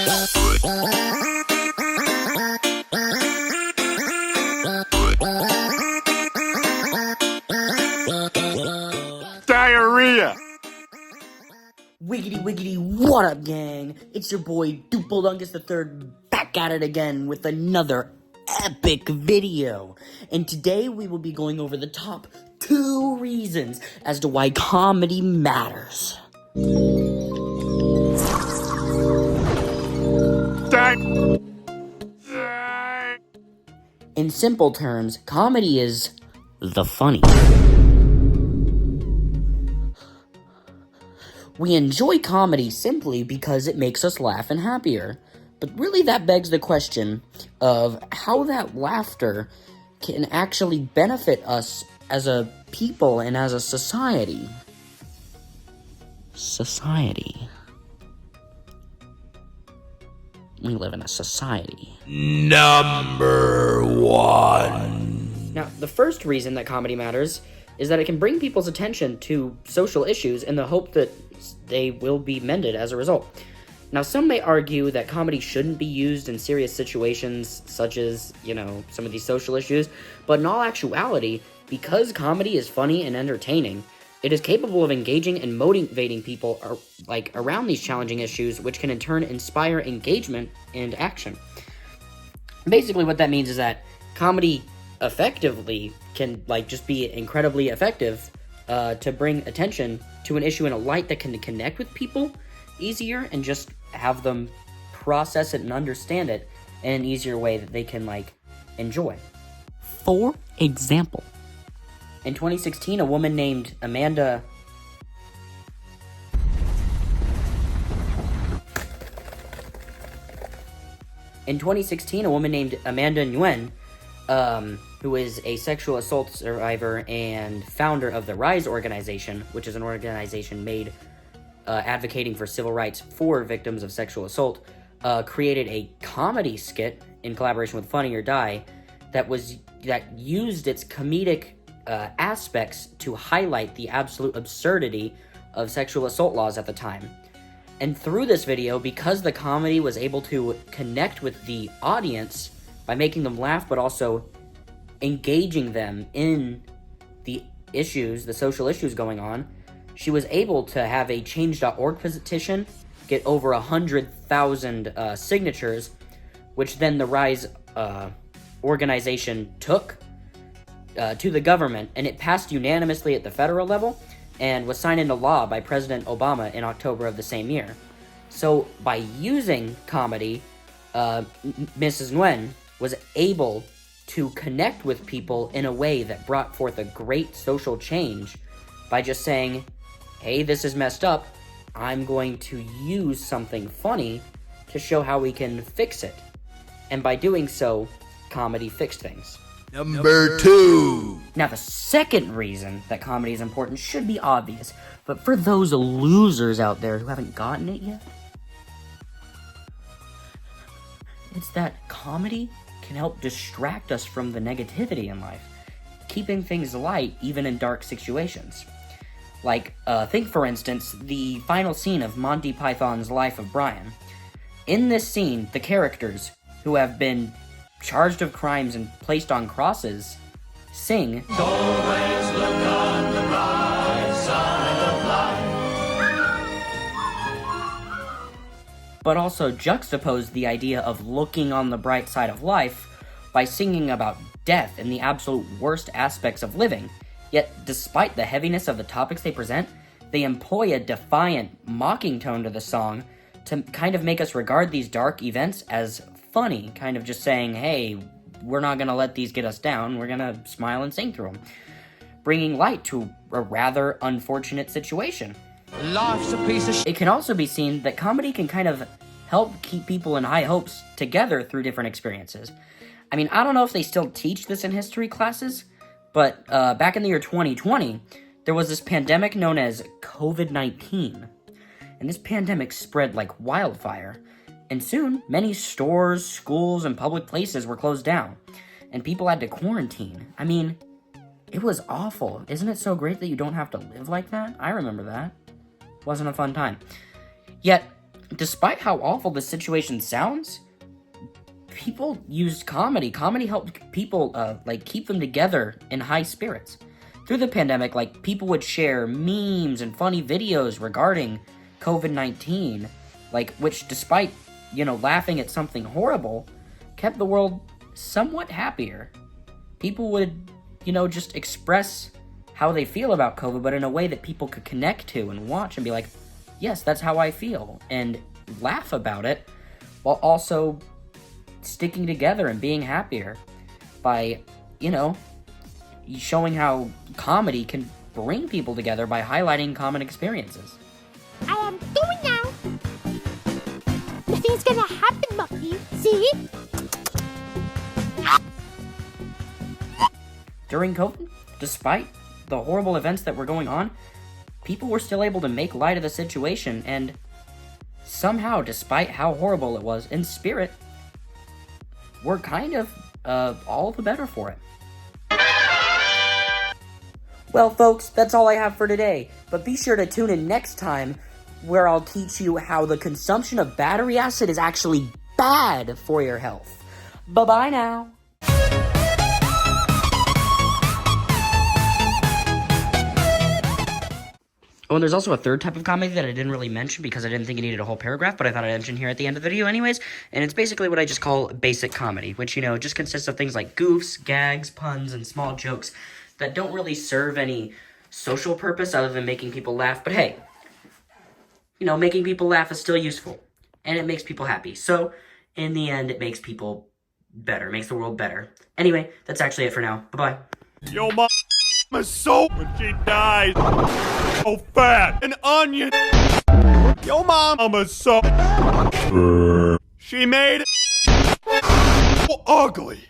Diarrhea! Wiggity wiggity, what up, gang? It's your boy Dupeldungus III back at it again with another epic video. And today we will be going over the top 2 reasons as to why comedy matters. In simple terms, comedy is the funny. We enjoy comedy simply because it makes us laugh and happier. But really that begs the question of how that laughter can actually benefit us as a people and as a society. Society. We live in a society. Number 1. Now, the first reason that comedy matters is that it can bring people's attention to social issues in the hope that they will be mended as a result. Now, some may argue that comedy shouldn't be used in serious situations such as, some of these social issues, but in all actuality, because comedy is funny and entertaining, it is capable of engaging and motivating people around these challenging issues, which can in turn inspire engagement and action. Basically, what that means is that comedy effectively can just be incredibly effective to bring attention to an issue in a light that can connect with people easier and just have them process it and understand it in an easier way that they can enjoy. For example, in 2016, a woman named Amanda Nguyen, who is a sexual assault survivor and founder of the RISE organization, which is an organization made advocating for civil rights for victims of sexual assault, created a comedy skit in collaboration with Funny or Die that used its comedic aspects to highlight the absolute absurdity of sexual assault laws at the time. And through this video, because the comedy was able to connect with the audience by making them laugh, but also engaging them in the social issues going on, she was able to have a change.org petition get over 100,000 signatures, which then the RISE organization took to the government, and it passed unanimously at the federal level and was signed into law by President Obama in October of the same year. So by using comedy, Mrs. Nguyen was able to connect with people in a way that brought forth a great social change by just saying, hey, this is messed up, I'm going to use something funny to show how we can fix it. And by doing so, comedy fixed things. Number 2. Now, the second reason that comedy is important should be obvious, but for those losers out there who haven't gotten it yet, it's that comedy can help distract us from the negativity in life, keeping things light even in dark situations. Think for instance, the final scene of Monty Python's Life of Brian. In this scene, the characters, who have been charged of crimes and placed on crosses, sing, "Always look on the bright side of life," but also juxtapose the idea of looking on the bright side of life by singing about death and the absolute worst aspects of living. Yet, despite the heaviness of the topics they present, they employ a defiant, mocking tone to the song to kind of make us regard these dark events as funny, kind of just saying, hey, we're not gonna let these get us down, we're gonna smile and sing through them, bringing light to a rather unfortunate situation. Life's a piece of It can also be seen that comedy can kind of help keep people in high hopes together through different experiences. I mean, I don't know if they still teach this in history classes, but back in the year 2020, there was this pandemic known as COVID-19. And this pandemic spread like wildfire. And soon, many stores, schools, and public places were closed down. And people had to quarantine. I mean, it was awful. Isn't it so great that you don't have to live like that? I remember that. Wasn't a fun time. Yet, despite how awful the situation sounds, people used comedy. Comedy helped people, keep them together in high spirits. Through the pandemic, people would share memes and funny videos regarding COVID-19, which despite, laughing at something horrible, kept the world somewhat happier. People would, just express how they feel about COVID, but in a way that people could connect to and watch and be like, yes, that's how I feel, and laugh about it, while also sticking together and being happier by, showing how comedy can bring people together by highlighting common experiences. I am going now. Nothing's gonna happen, Muffy. See? During COVID, despite the horrible events that were going on, people were still able to make light of the situation, and somehow, despite how horrible it was, in spirit, we're kind of all the better for it. Well, folks, that's all I have for today, but be sure to tune in next time where I'll teach you how the consumption of battery acid is actually bad for your health. Bye-bye now. Oh, and there's also a third type of comedy that I didn't really mention because I didn't think it needed a whole paragraph, but I thought I'd mention here at the end of the video anyways, and it's basically what I just call basic comedy, which, just consists of things like goofs, gags, puns, and small jokes that don't really serve any social purpose other than making people laugh, but hey, making people laugh is still useful, and it makes people happy, so in the end, it makes people better, makes the world better. Anyway, that's actually it for now. Bye-bye. Yo, mom is so when she dies. So fat. An onion. Yo, mom is so. She made it so ugly.